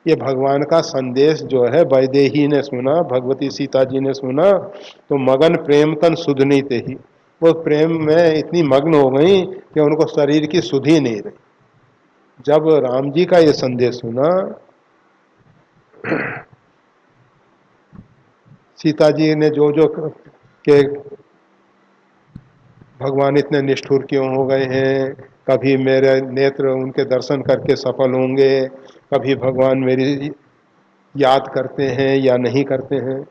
ये भगवान का संदेश जो है वैदेही ने सुना, भगवती सीता जी ने सुना, तो मगन प्रेम तन सुध नहीं थे ही, वो प्रेम में इतनी मग्न हो गई कि उनको शरीर की सुध ही नहीं रही। जब राम जी का ये संदेश सुना, सीता जी ने जो जो के भगवान इतने निष्ठुर क्यों हो गए हैं, कभी मेरे नेत्र उनके दर्शन करके सफल होंगे, कभी भगवान मेरी याद करते हैं या नहीं करते हैं,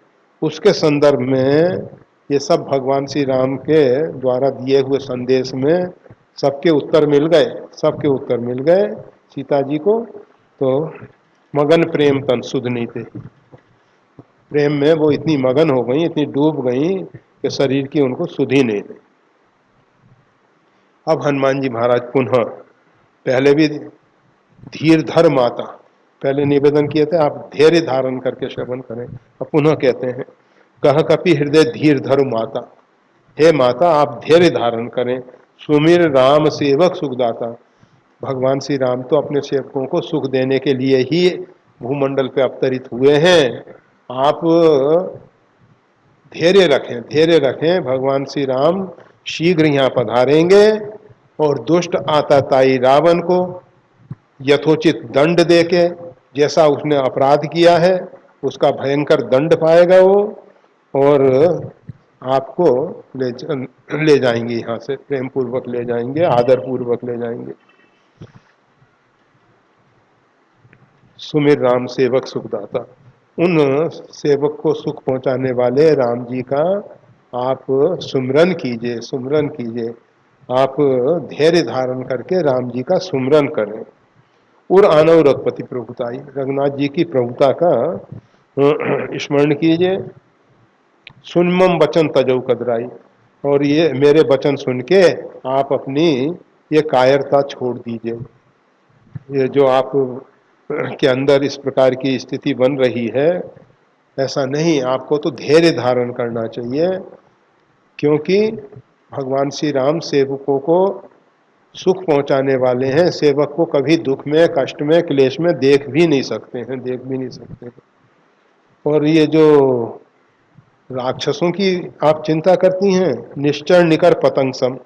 उसके संदर्भ में ये सब भगवान श्री राम के द्वारा दिए हुए संदेश में सबके उत्तर मिल गए, सबके उत्तर मिल गए सीता जी को। तो मगन प्रेम तन सुध नहीं थे, प्रेम में वो इतनी मगन हो गई, इतनी डूब गई कि शरीर की उनको सुध ही नहीं रही। अब हनुमान जी महाराज पुनः, पहले भी धीर धर माता, पहले निवेदन किए थे आप धैर्य धारण करके श्रवण करें, अब पुनः कहते हैं कह कपि हृदय धीर धरु माता, हे माता आप धैर्य धारण करें, सुमिर राम सेवक सुखदाता। भगवान श्री राम तो अपने सेवकों को सुख देने के लिए ही भूमंडल पे अवतरित हुए हैं, आप धैर्य रखें, धैर्य रखें, भगवान श्री राम शीघ्र यहाँ पधारेंगे और दुष्ट आताताई रावण को यथोचित दंड देके, जैसा उसने अपराध किया है उसका भयंकर दंड पाएगा वो, और आपको ले जाएंगे, यहाँ से प्रेम पूर्वक ले जाएंगे, आदर पूर्वक ले जाएंगे। सुमिर राम सेवक सुखदाता। उन सेवक को सुख पहुंचाने वाले राम जी का आप सुमरन कीजिए, सुमरन कीजिए। आप धैर्य धारण करके राम जी का सुमरन करें। और आनव रघुपति प्रभुताई, रघुनाथ जी की प्रभुता का स्मरण कीजिए। सुनमम वचन तजौ कदराई, और ये मेरे वचन सुन के आप अपनी ये कायरता छोड़ दीजिए। ये जो आप के अंदर इस प्रकार की स्थिति बन रही है, ऐसा नहीं, आपको तो धैर्य धारण करना चाहिए। क्योंकि भगवान श्री राम सेवकों को सुख पहुंचाने वाले हैं। सेवक को कभी दुख में, कष्ट में, क्लेश में देख भी नहीं सकते हैं, देख भी नहीं सकते। और ये जो राक्षसों की आप चिंता करती हैं, निश्चर निकर पतंग सम,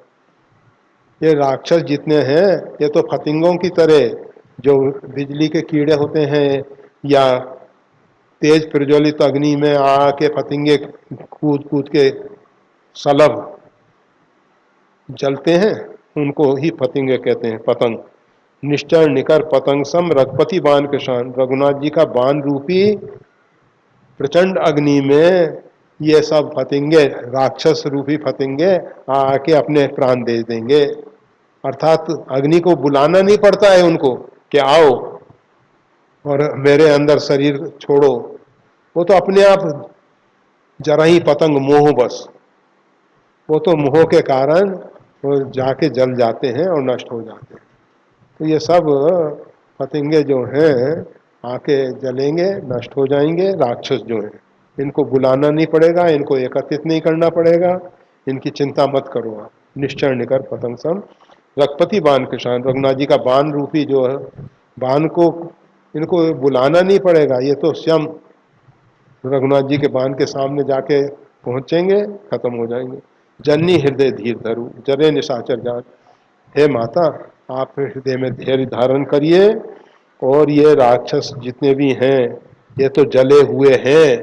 ये राक्षस जितने हैं ये तो फतिंगों की तरह, जो बिजली के कीड़े होते हैं या तेज प्रज्वलित अग्नि में आके फतिंगे कूद कूद के सलभ जलते हैं, उनको ही फतिंगे कहते हैं, पतंग। निश्चर निकर पतंग सम रघुपति बाण के शान, रघुनाथ जी का बाण रूपी प्रचंड अग्नि में ये सब फतिंगे, राक्षस रूपी फतिंगे आके अपने प्राण दे देंगे। अर्थात अग्नि को बुलाना नहीं पड़ता है उनको कि आओ और मेरे अंदर शरीर छोड़ो, वो तो अपने आप जरा ही पतंग मोह बस, वो तो मोह के कारण वो जाके जल जाते हैं और नष्ट हो जाते हैं। तो ये सब फतिंगे जो हैं आके जलेंगे, नष्ट हो जाएंगे। राक्षस जो हैं इनको बुलाना नहीं पड़ेगा, इनको एकत्रित नहीं करना पड़ेगा, इनकी चिंता मत करो आप। निश्चय निकर पतंग सम रघुपति बाण किसान, रघुनाथ जी का बाण रूपी जो है बाण को इनको बुलाना नहीं पड़ेगा, ये तो स्वयं रघुनाथ जी के बाण के सामने जाके पहुंचेंगे, खत्म हो जाएंगे। जननी हृदय धीर धरु जरे निशाचर जान, हे माता आप हृदय में धैर्य धारण करिए। और ये राक्षस जितने भी हैं ये तो जले हुए हैं,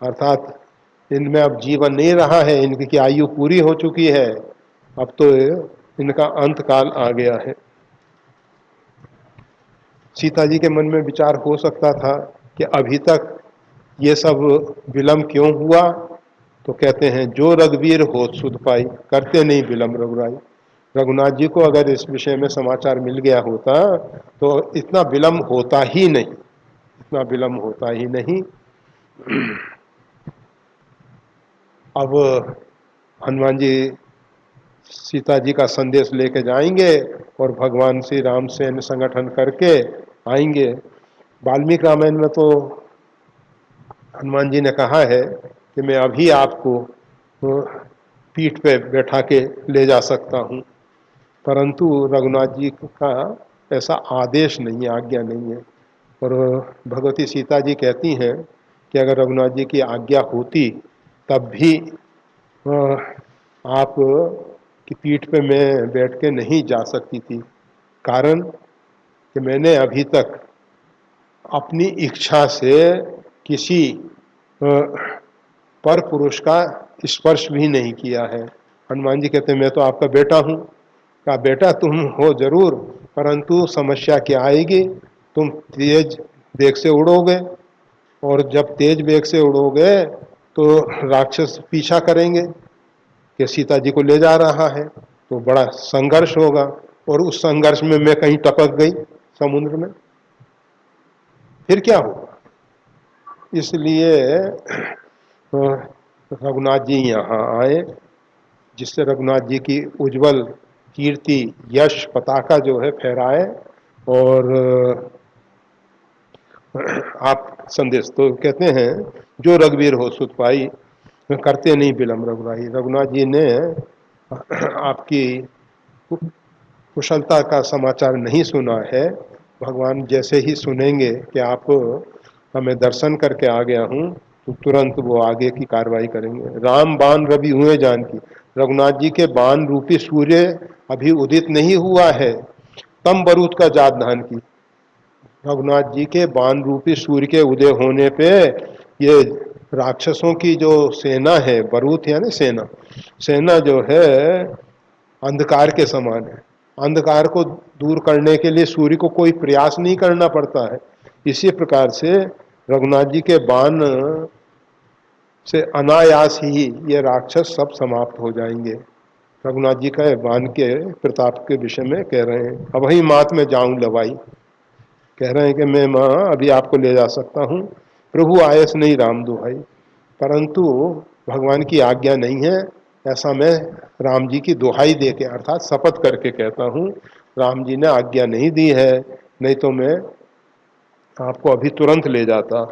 अर्थात इनमें अब जीवन नहीं रहा है, इनकी आयु पूरी हो चुकी है, अब तो इनका अंत काल आ गया है। सीता जी के मन में विचार हो सकता था कि अभी तक ये सब विलम्ब क्यों हुआ, तो कहते हैं जो रघुवीर हो सुध पाई, करते नहीं विलम्ब रघुराई। रघुनाथ जी को अगर इस विषय में समाचार मिल गया होता तो इतना विलम्ब होता ही नहीं, इतना विलम्ब होता ही नहीं। अब हनुमान जी सीता जी का संदेश लेके जाएंगे और भगवान श्री राम से संगठन करके आएंगे। वाल्मीकि रामायण में तो हनुमान जी ने कहा है कि मैं अभी आपको पीठ पे बैठा के ले जा सकता हूँ, परंतु रघुनाथ जी का ऐसा आदेश नहीं है, आज्ञा नहीं है। और भगवती सीता जी कहती हैं कि अगर रघुनाथ जी की आज्ञा होती तब भी आप की पीठ पे मैं बैठ के नहीं जा सकती थी, कारण कि मैंने अभी तक अपनी इच्छा से किसी पर पुरुष का स्पर्श भी नहीं किया है। हनुमान जी कहते हैं मैं तो आपका बेटा हूँ। कहा बेटा तुम हो जरूर, परंतु समस्या क्या आएगी, तुम तेज वेग से उड़ोगे, और जब तेज वेग से उड़ोगे तो राक्षस पीछा करेंगे कि सीता जी को ले जा रहा है, तो बड़ा संघर्ष होगा, और उस संघर्ष में मैं कहीं टपक गई समुद्र में, फिर क्या होगा। इसलिए रघुनाथ जी यहाँ आए, जिससे रघुनाथ जी की उज्जवल कीर्ति, यश, पताका जो है फहराए। और आप संदेश तो कहते हैं जो रघुवीर हो सुत पाई, करते नहीं विलम्ब रघुराई। रघुनाथ जी ने आपकी कुशलता का समाचार नहीं सुना है, भगवान जैसे ही सुनेंगे कि आप हमें दर्शन करके आ गया हूँ, तो तुरंत वो आगे की कार्रवाई करेंगे। राम बाण रवि हुए जानकी, रघुनाथ जी के बाण रूपी सूर्य अभी उदित नहीं हुआ है, तम बरूद का जात धान की। रघुनाथ जी के बाण रूपी सूर्य के उदय होने पे ये राक्षसों की जो सेना है, बरूत यानी सेना, सेना जो है अंधकार के समान है। अंधकार को दूर करने के लिए सूर्य को कोई प्रयास नहीं करना पड़ता है, इसी प्रकार से रघुनाथ जी के बाण से अनायास ही ये राक्षस सब समाप्त हो जाएंगे। रघुनाथ जी का बाण के प्रताप के विषय में कह रहे हैं। अब वही मात में जाऊं लवाई, कह रहे हैं कि मैं माँ अभी आपको ले जा सकता हूँ, प्रभु आयस नहीं राम दुहाई, परंतु भगवान की आज्ञा नहीं है, ऐसा मैं राम जी की दुहाई दे के अर्थात शपथ करके कहता हूँ, राम जी ने आज्ञा नहीं दी है, नहीं तो मैं आपको अभी तुरंत ले जाता।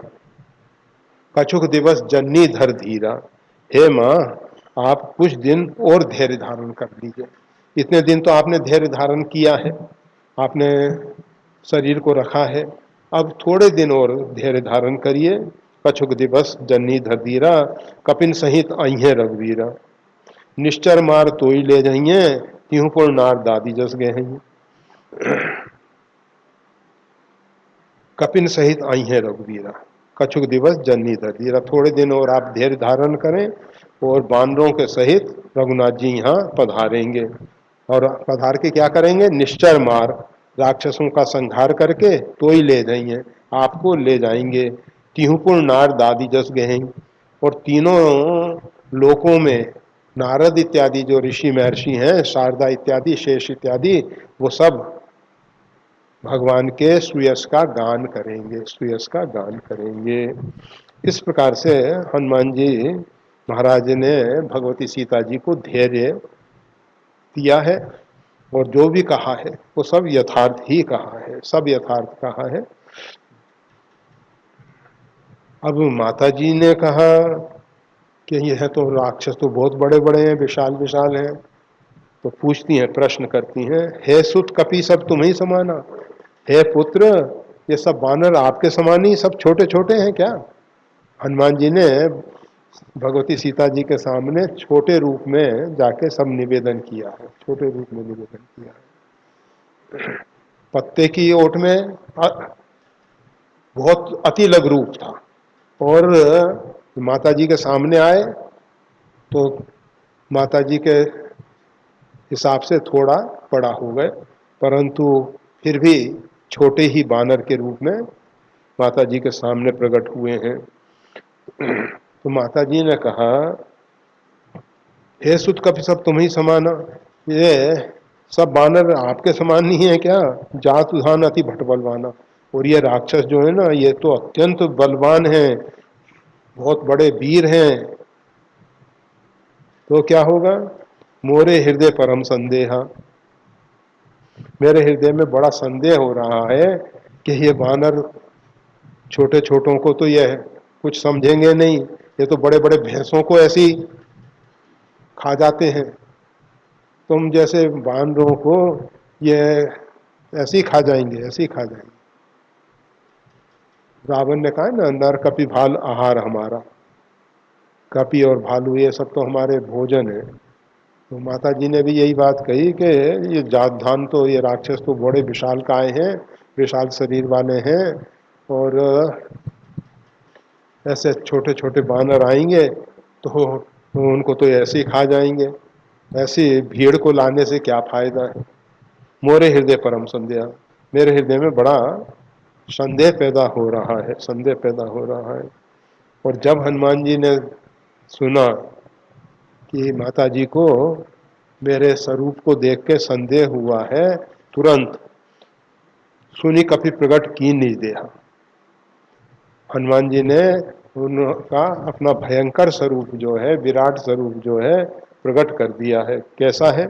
कछुक दिवस जननी धर धीरा, हे माँ आप कुछ दिन और धैर्य धारण कर लीजिए। इतने दिन तो आपने धैर्य धारण किया है, आपने शरीर को रखा है, अब थोड़े दिन और धैर्य धारण करिए। कछुक दिवस जननी धर धीरा, कपिन सहित अहे रघुवीरा, निश्चर मार तोई ले जाइए, त्यों पुर नार दादी जस गए हैं। कपिन सहित आई है रघुवीरा, कछुक दिवस जननी धीरा, थोड़े दिन और आप धैर्य धारण करें और बानरों के सहित रघुनाथ जी यहाँ पधारेंगे। और पधार के क्या करेंगे? निश्चर मार, राक्षसों का संहार करके तो ही ले जाएंगे, आपको ले जाएंगे। तिहुपुर नार दादी जस गए, और तीनों लोकों में नारद इत्यादि जो ऋषि महर्षि हैं, शारदा इत्यादि, शेष इत्यादि, वो सब भगवान के सुयश का गान करेंगे, सुयश का गान करेंगे। इस प्रकार से हनुमान जी महाराज ने भगवती सीता जी को धैर्य दिया है, और जो भी कहा है वो सब यथार्थ ही कहा है, सब यथार्थ कहा है। अब माता जी ने कहा कि यह तो राक्षस तो बहुत बड़े बड़े हैं, विशाल विशाल हैं, तो पूछती हैं, प्रश्न करती हैं, हे सुत कपि सब तुम ही समाना, हे पुत्र ये सब बानर आपके समान ही सब छोटे छोटे हैं क्या? हनुमान जी ने भगवती सीता जी के सामने छोटे रूप में जाके सब निवेदन किया है, छोटे रूप में निवेदन किया है। पत्ते की ओट में बहुत अति लघु रूप था, और माता जी के सामने आए तो माता जी के हिसाब से थोड़ा बड़ा हो गए, परंतु फिर भी छोटे ही बानर के रूप में माता जी के सामने प्रकट हुए हैं। तो माता जी ने कहा, हे सुत कपि सब तुम ही समाना, ये सब बानर आपके समान नहीं है क्या? जात उधान अति भट बलवाना, और ये राक्षस जो है ना, ये तो अत्यंत बलवान हैं, बहुत बड़े वीर हैं, तो क्या होगा? मोरे हृदय परम संदेहा, मेरे हृदय में बड़ा संदेह हो रहा है कि ये बानर छोटे छोटों को तो ये कुछ समझेंगे नहीं, ये तो बड़े बड़े भैंसों को ऐसी खा जाते हैं, तुम जैसे बानरों को ये ऐसे ही खा जाएंगे, ऐसे ही खा जाएंगे। रावण ने कहा ना, नर कपि भाल आहार हमारा, कपि और भालू ये सब तो हमारे भोजन है। तो माता जी ने भी यही बात कही कि ये जात धान तो, ये राक्षस तो बड़े विशाल काय हैं, विशाल शरीर वाले हैं, और ऐसे छोटे छोटे बानर आएंगे तो उनको तो ऐसे ही खा जाएंगे, ऐसी भीड़ को लाने से क्या फायदा है। मोरे हृदय परम संदेह, मेरे हृदय में बड़ा संदेह पैदा हो रहा है, संदेह पैदा हो रहा है। और जब हनुमान जी ने सुना कि माता जी को मेरे स्वरूप को देख के संदेह हुआ है, तुरंत सुनी कपि प्रकट की निज देहा, हनुमान जी ने उनका अपना भयंकर स्वरूप जो है, विराट स्वरूप जो है, प्रकट कर दिया है। कैसा है?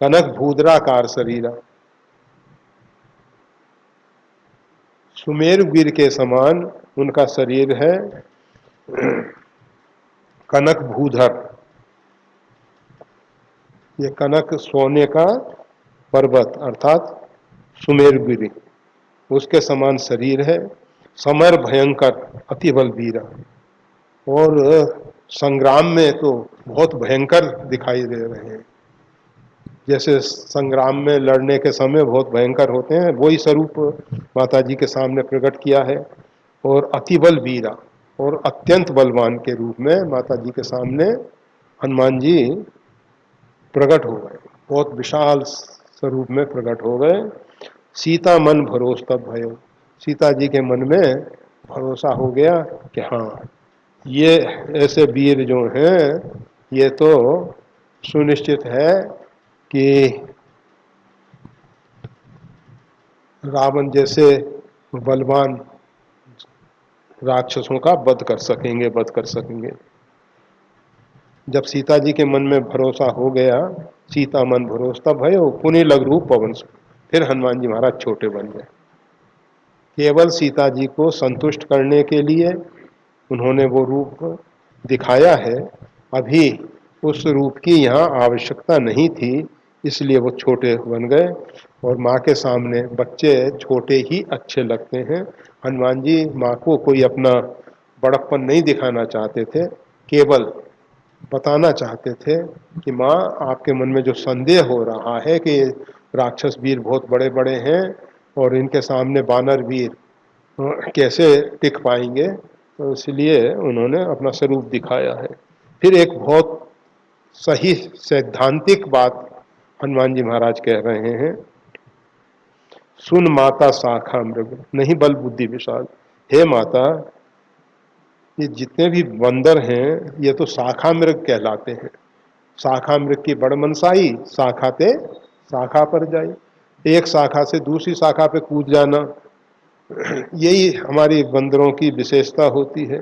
कनक भूद्राकार शरीरा, सुमेर वीर के समान उनका शरीर है। कनक भूधर, ये कनक सोने का पर्वत अर्थात सुमेरगिरी, उसके समान शरीर है। समर भयंकर अति बलवीरा, और संग्राम में तो बहुत भयंकर दिखाई दे रहे हैं, जैसे संग्राम में लड़ने के समय बहुत भयंकर होते हैं, वही स्वरूप माता जी के सामने प्रकट किया है। और अति बल वीरा, और अत्यंत बलवान के रूप में माता जी के सामने हनुमान जी प्रकट हो गए, बहुत विशाल स्वरूप में प्रकट हो गए। सीता मन भरोस तब भयो, सीता जी के मन में भरोसा हो गया कि हाँ, ये ऐसे वीर जो हैं ये तो सुनिश्चित है कि रावण जैसे बलवान राक्षसों का वध कर सकेंगे। जब सीता जी के मन में भरोसा हो गया, सीता मन भरोसा भयो पुनि लग रूप पवन सु। फिर हनुमान जी महाराज छोटे बन गए। केवल सीता जी को संतुष्ट करने के लिए उन्होंने वो रूप दिखाया है। अभी उस रूप की यहाँ आवश्यकता नहीं थी, इसलिए वो छोटे बन गए। और माँ के सामने बच्चे छोटे ही अच्छे लगते हैं। हनुमान जी माँ को कोई अपना बड़प्पन नहीं दिखाना चाहते थे, केवल बताना चाहते थे कि माँ, आपके मन में जो संदेह हो रहा है कि राक्षस वीर बहुत बड़े बड़े हैं और इनके सामने वानर वीर कैसे टिक पाएंगे, तो इसलिए उन्होंने अपना स्वरूप दिखाया है। फिर एक बहुत सही सैद्धांतिक बात हनुमान जी महाराज कह रहे हैं, सुन माता शाखा मृग नहीं बल बुद्धि विशाल। हे माता, ये जितने भी बंदर हैं ये तो शाखा मृग कहलाते हैं। शाखा मृग की बड़ मनसाई, शाखा ते शाखा पर जाई। एक शाखा से दूसरी शाखा पे कूद जाना, यही हमारी बंदरों की विशेषता होती है।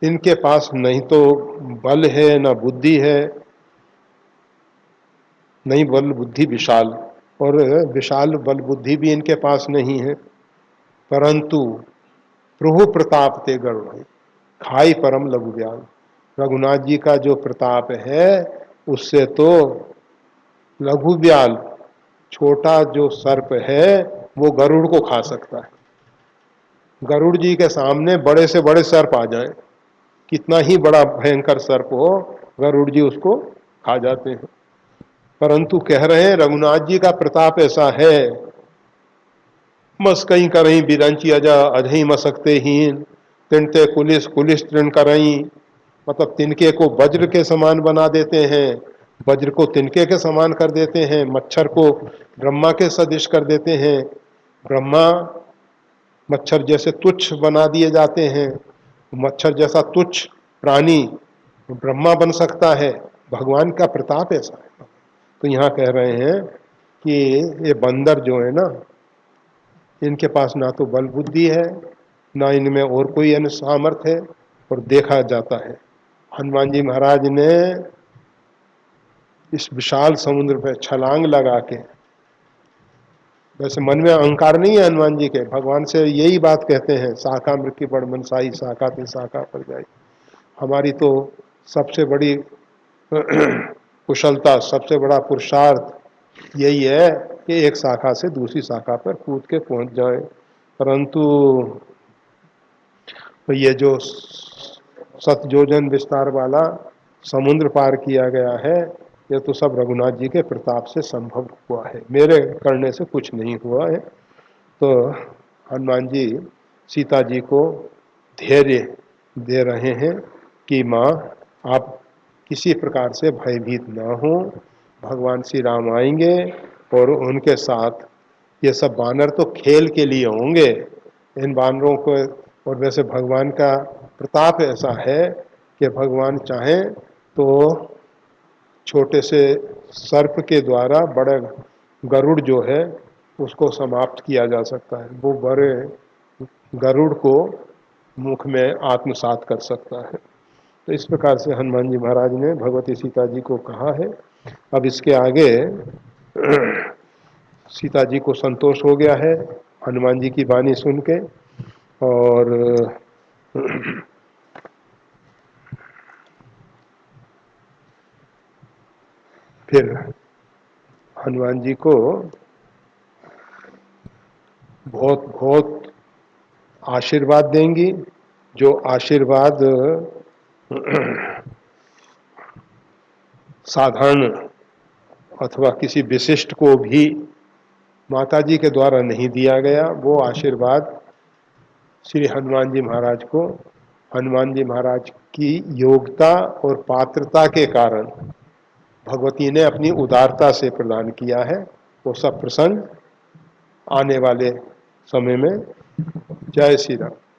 इनके पास नहीं तो बल है, ना बुद्धि है, नहीं बल बुद्धि विशाल, और विशाल बल बुद्धि भी इनके पास नहीं है। परंतु प्रभु प्रताप ते गरुड़ खाई परम लघु व्याल। रघुनाथ जी का जो प्रताप है उससे तो लघु व्याल, छोटा जो सर्प है, वो गरुड़ को खा सकता है। गरुड़ जी के सामने बड़े से बड़े सर्प आ जाए, कितना ही बड़ा भयंकर सर्प हो, गरुड़ जी उसको खा जाते हैं। परंतु कह रहे हैं रघुनाथ जी का प्रताप ऐसा है, मस कहीं करही बिरंची अजा अजही मसकते हीन, तिनते कुलिस कुलिस तृण करही। मतलब तिनके को वज्र के समान बना देते हैं, वज्र को तिनके के समान कर देते हैं, मच्छर को ब्रह्मा के सदृश कर देते हैं। ब्रह्मा मच्छर जैसे तुच्छ बना दिए जाते हैं। मच्छर जैसा तुच्छ प्राणी ब्रह्मा बन सकता है, भगवान का प्रताप ऐसा है। तो यहाँ कह रहे हैं कि ये बंदर जो है ना, इनके पास ना तो बल बुद्धि है, ना इनमें और कोई अन्य सामर्थ्य है। और देखा जाता है हनुमान जी महाराज ने इस विशाल समुद्र पर छलांग लगा के, वैसे मन में अहंकार नहीं है हनुमान जी के, भगवान से यही बात कहते हैं, शाखा मृत्यु बड़ मनसाई शाखा ते शाखा पर जाई। हमारी तो सबसे बड़ी कुशलता, सबसे बड़ा पुरुषार्थ यही है कि एक शाखा से दूसरी शाखा पर कूद के पहुंच जाए। परंतु ये जो सतयोजन विस्तार वाला समुद्र पार किया गया है, ये तो सब रघुनाथ जी के प्रताप से संभव हुआ है, मेरे करने से कुछ नहीं हुआ है। तो हनुमान जी सीता जी को धैर्य दे रहे हैं कि माँ, आप किसी प्रकार से भयभीत ना हो, भगवान श्री राम आएंगे और उनके साथ ये सब बानर तो खेल के लिए होंगे, इन बानरों को। और वैसे भगवान का प्रताप ऐसा है कि भगवान चाहें तो छोटे से सर्प के द्वारा बड़े गरुड़ जो है उसको समाप्त किया जा सकता है। वो बड़े गरुड़ को मुख में आत्मसात कर सकता है। तो इस प्रकार से हनुमान जी महाराज ने भगवती सीता जी को कहा है। अब इसके आगे सीता जी को संतोष हो गया है हनुमान जी की वाणी सुन के, और फिर हनुमान जी को बहुत बहुत आशीर्वाद देंगी, जो आशीर्वाद साधारण अथवा किसी विशिष्ट को भी माता जी के द्वारा नहीं दिया गया। वो आशीर्वाद श्री हनुमान जी महाराज को, हनुमान जी महाराज की योग्यता और पात्रता के कारण भगवती ने अपनी उदारता से प्रदान किया है। वो सब प्रसंग आने वाले समय में। जय श्री राम।